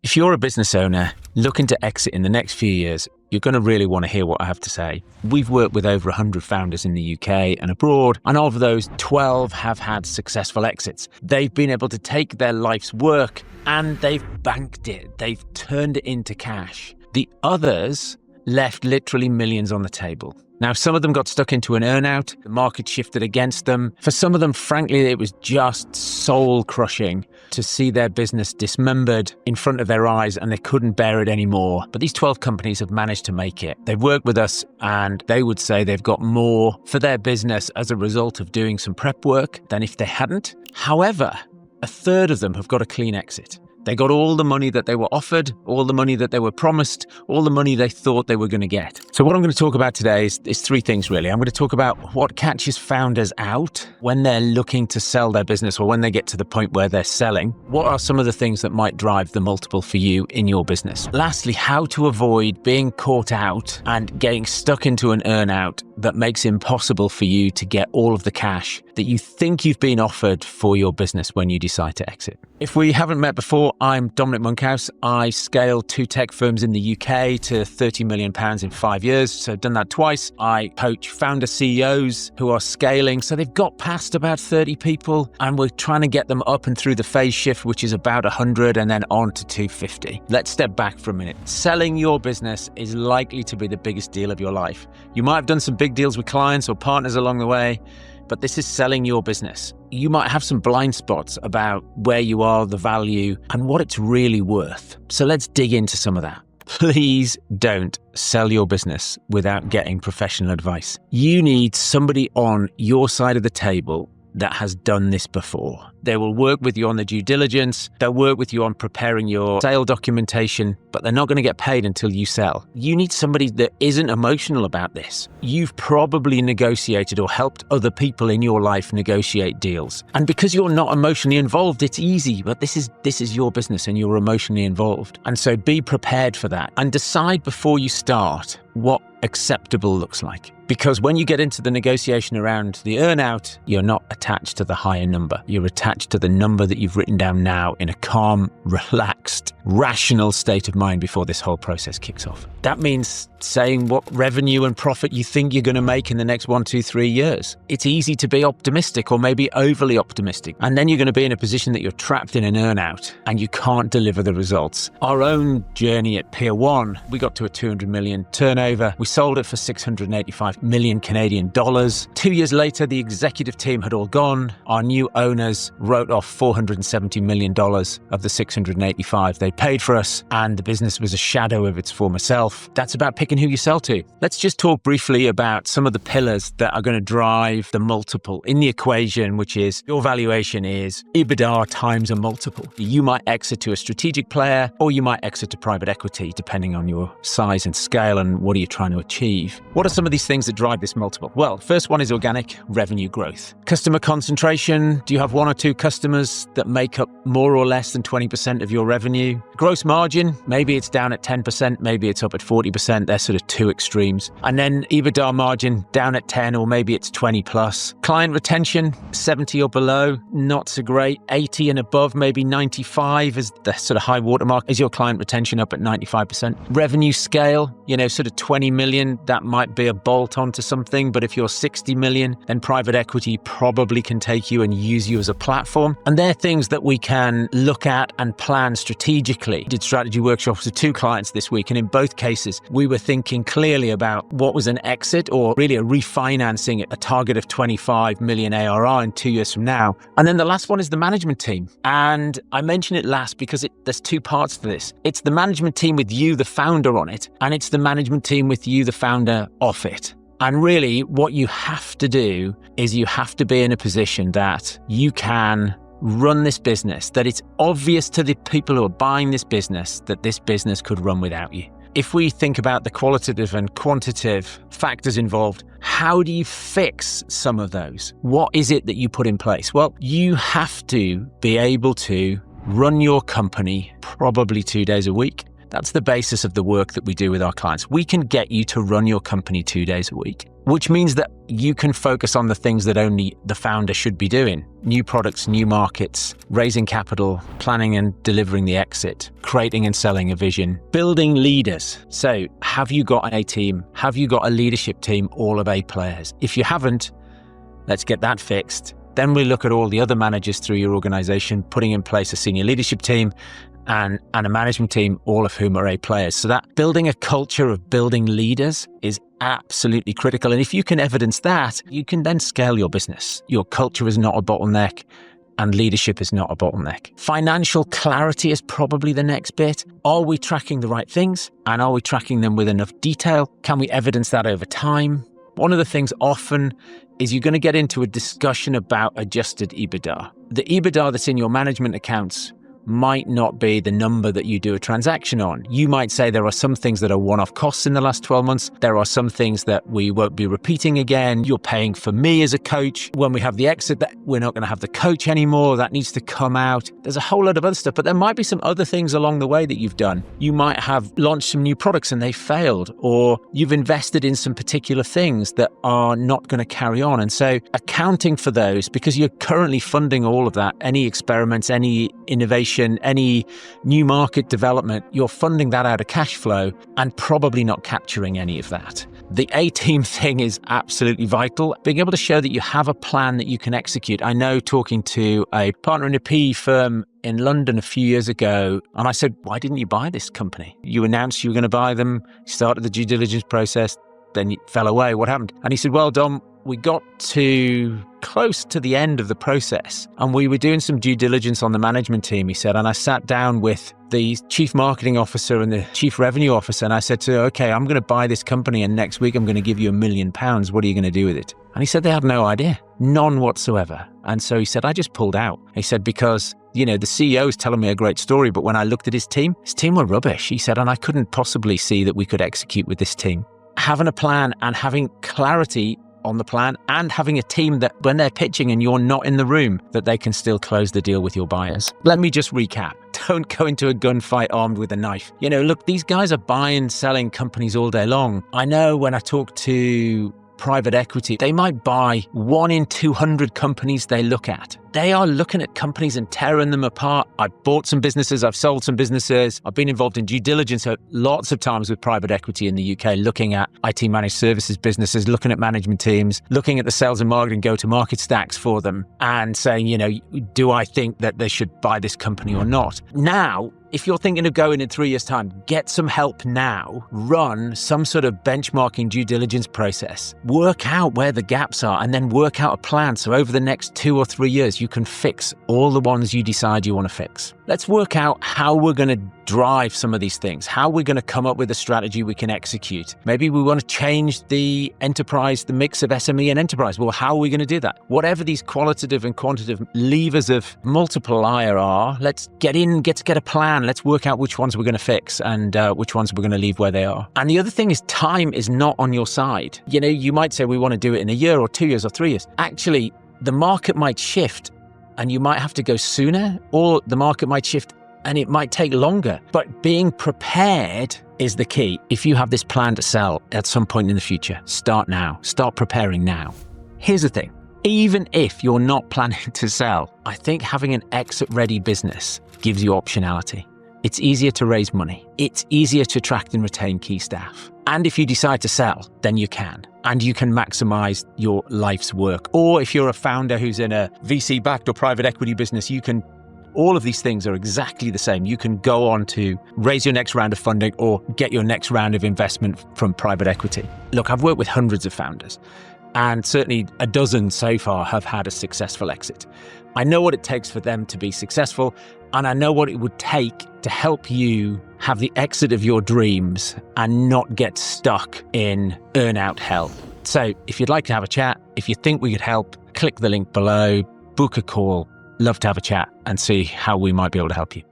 If you're a business owner looking to exit in the next few years, you're going to really want to hear what I have to say. We've worked with over 100 founders in the UK and abroad, and of those, 12 have had successful exits. They've been able to take their life's work and they've banked it. They've turned it into cash. The others left literally millions on the table. Now, some of them got stuck into an earnout. The market shifted against them. For some of them, frankly, it was just soul-crushing to see their business dismembered in front of their eyes, and they couldn't bear it anymore. But these 12 companies have managed to make it. They've worked with us, and they would say they've got more for their business as a result of doing some prep work than if they hadn't. However, a third of them have got a clean exit. They got all the money that they were offered, all the money that they were promised, all the money they thought they were going to get. So what I'm going to talk about today is three things, really. I'm going to talk about what catches founders out when they're looking to sell their business or when they get to the point where they're selling. What are some of the things that might drive the multiple for you in your business? Lastly, how to avoid being caught out and getting stuck into an earnout that makes it impossible for you to get all of the cash that you think you've been offered for your business when you decide to exit. If we haven't met before, I'm Dominic Monkhouse. I scaled 2 tech firms in the UK to £30 million in 5 years. So I've done that twice. I coach founder CEOs who are scaling. So they've got past about 30 people and we're trying to get them up and through the phase shift, which is about 100 and then on to 250. Let's step back for a minute. Selling your business is likely to be the biggest deal of your life. You might have done some big deals with clients or partners along the way, but this is selling your business. You might have some blind spots about where you are, the value, and what it's really worth. So let's dig into some of that. Please don't sell your business without getting professional advice. You need somebody on your side of the table that has done this before. They will work with you on the due diligence. They'll work with you on preparing your sale documentation, but they're not going to get paid until you sell. You need somebody that isn't emotional about this. You've probably negotiated or helped other people in your life negotiate deals. And because you're not emotionally involved, it's easy, but this is your business and you're emotionally involved. And so be prepared for that and decide before you start what acceptable looks like. Because when you get into the negotiation around the earnout, you're not attached to the higher number. You're attached to the number that you've written down now in a calm, relaxed, rational state of mind before this whole process kicks off. That means saying what revenue and profit you think you're going to make in the next 1, 2, 3 years. It's easy to be optimistic or maybe overly optimistic. And then you're going to be in a position that you're trapped in an earnout and you can't deliver the results. Our own journey at Pier 1, we got to a 200 million turnover. We sold it for 685 million Canadian dollars. 2 years later, the executive team had all gone. Our new owners wrote off $470 million of the 685 they paid for us, and the business was a shadow of its former self. That's about picking who you sell to. Let's just talk briefly about some of the pillars that are going to drive the multiple in the equation, which is your valuation is EBITDA times a multiple. You might exit to a strategic player or you might exit to private equity, depending on your size and scale and what are you trying to achieve. What are some of these things that drive this multiple? Well, first one is organic revenue growth. Customer concentration. Do you have 1 or 2 customers that make up more or less than 20% of your revenue? Gross margin, maybe it's down at 10%, maybe it's up at 40%. They're sort of 2 extremes. And then EBITDA margin down at 10 or maybe it's 20 plus. Client retention, 70 or below, not so great. 80 and above, maybe 95 is the sort of high watermark. Is your client retention up at 95%? Revenue scale, sort of 20 million, that might be a bolt onto something. But if you're 60 million, then private equity probably can take you and use you as a platform. And they're things that we can look at and plan strategically. Did strategy workshops with 2 clients this week. And in both cases, we were thinking clearly about what was an exit or really a refinancing at a target of 25 million ARR in 2 years from now. And then the last one is the management team. And I mention it last because there's 2 parts to this. It's the management team with you, the founder, on it, and it's the management team with you, the founder, off it. And really what you have to do is you have to be in a position that you can run this business, that it's obvious to the people who are buying this business that this business could run without you. If we think about the qualitative and quantitative factors involved, how do you fix some of those? What is it that you put in place? Well, you have to be able to run your company probably 2 days a week. That's the basis of the work that we do with our clients. We can get you to run your company 2 days a week. which means that you can focus on the things that only the founder should be doing. New products, new markets, raising capital, planning and delivering the exit, creating and selling a vision, building leaders. So have you got an A team? Have you got a leadership team, all of A players? If you haven't, let's get that fixed. Then we look at all the other managers through your organization, putting in place a senior leadership team and a management team, all of whom are A players. So that building a culture of building leaders is absolutely critical. And if you can evidence that, you can then scale your business. Your culture is not a bottleneck and leadership is not a bottleneck. Financial clarity is probably the next bit. Are we tracking the right things? And are we tracking them with enough detail? Can we evidence that over time? One of the things often is you're going to get into a discussion about adjusted EBITDA. The EBITDA that's in your management accounts might not be the number that you do a transaction on. You might say there are some things that are one-off costs in the last 12 months. There are some things that we won't be repeating again. You're paying for me as a coach. When we have the exit, that we're not going to have the coach anymore. That needs to come out. There's a whole lot of other stuff, but there might be some other things along the way that you've done. You might have launched some new products and they failed, or you've invested in some particular things that are not going to carry on. And so accounting for those, because you're currently funding all of that, any experiments, any innovation, any new market development, you're funding that out of cash flow and probably not capturing any of that. The A-team thing is absolutely vital. Being able to show that you have a plan that you can execute. I know talking to a partner in a PE firm in London a few years ago, and I said, why didn't you buy this company? You announced you were going to buy them, started the due diligence process, then you fell away. What happened? And he said, well, Dom, we got to close to the end of the process and we were doing some due diligence on the management team, he said, and I sat down with the chief marketing officer and the chief revenue officer and I said to her, okay, I'm going to buy this company and next week I'm going to give you £1 million. What are you going to do with it? And he said they had no idea, none whatsoever. And so he said, I just pulled out. He said, because the CEO is telling me a great story, but when I looked at his team were rubbish. He said, and I couldn't possibly see that we could execute with this team. Having a plan and having clarity on the plan and having a team that when they're pitching and you're not in the room, that they can still close the deal with your buyers. Let me just recap. Don't go into a gunfight armed with a knife. Look, these guys are buying, selling companies all day long. I know when I talk to private equity, they might buy 1 in 200 companies they look at. They are looking at companies and tearing them apart. I've bought some businesses, I've sold some businesses, I've been involved in due diligence lots of times with private equity in the UK, looking at IT managed services businesses, looking at management teams, looking at the sales and marketing go-to-market stacks for them and saying, do I think that they should buy this company or not? Now, if you're thinking of going in 3 years' time, get some help now. Run some sort of benchmarking due diligence process. Work out where the gaps are and then work out a plan. So over the next 2 or 3 years, you can fix all the ones you decide you want to fix. Let's work out how we're going to drive some of these things, how we're going to come up with a strategy we can execute. Maybe we want to change the enterprise, the mix of SME and enterprise. Well, how are we going to do that? Whatever these qualitative and quantitative levers of multiplier are, let's get a plan. Let's work out which ones we're going to fix and which ones we're going to leave where they are. And the other thing is time is not on your side. You might say we want to do it in a year or 2 years or 3 years. Actually, the market might shift and you might have to go sooner, or the market might shift and it might take longer. But being prepared is the key. If you have this plan to sell at some point in the future, start now. Start preparing now. Here's the thing. Even if you're not planning to sell, I think having an exit-ready business gives you optionality. It's easier to raise money. It's easier to attract and retain key staff. And if you decide to sell, then you can. And you can maximize your life's work. Or if you're a founder who's in a VC-backed or private equity business, all of these things are exactly the same. You can go on to raise your next round of funding or get your next round of investment from private equity. Look, I've worked with hundreds of founders, and certainly a dozen so far have had a successful exit. I know what it takes for them to be successful, and I know what it would take to help you have the exit of your dreams and not get stuck in earn-out hell. So if you'd like to have a chat, if you think we could help, click the link below, book a call. Love to have a chat and see how we might be able to help you.